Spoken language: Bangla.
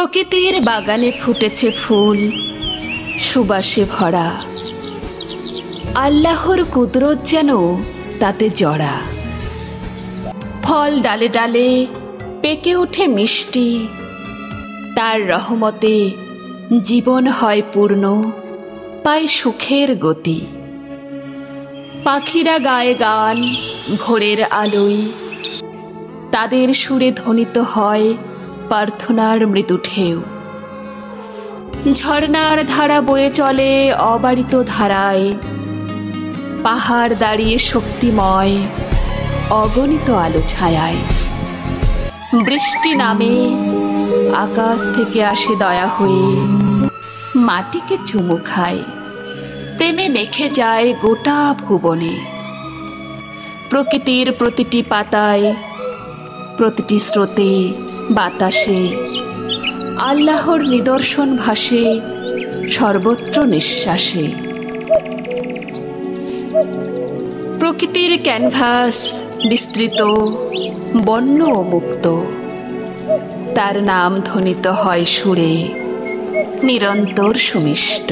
প্রকৃতির বাগানে ফুটেছে ফুল, সুবাসে ভরা। আল্লাহর কুদরত যেন তাতে জড়া। ফল ডালে ডালে পেকে ওঠে মিষ্টি, তার রহমতে জীবন হয় পূর্ণ, পায় সুখের গতি। পাখিরা গায়ে গান ভোরের আলোয়, তাদের সুরে ধ্বনিত হয় প্রার্থনার মৃদু ঢেউ। ঝর্ণার ধারা বয়ে চলে অবারিত ধারায়, পাহাড় দাঁড়িয়ে শক্তিময় অগণিত আলো ছায়ায়। বৃষ্টি নামে আকাশ থেকে আসে দয়া হয়ে, মাটিকে চুমু খায়, প্রেমে মেখে যায় গোটা ভুবনে। প্রকৃতির প্রতিটি পাতায়, প্রতিটি স্রোতে, বাতাসে আল্লাহর নিদর্শন ভাসে সর্বত্র নিঃশ্বাসে। প্রকৃতির ক্যানভাস বিস্তৃত, বন্য ও মুক্ত, তার নাম ধ্বনিত হয় সুরে, নিরন্তর সুমিষ্ট।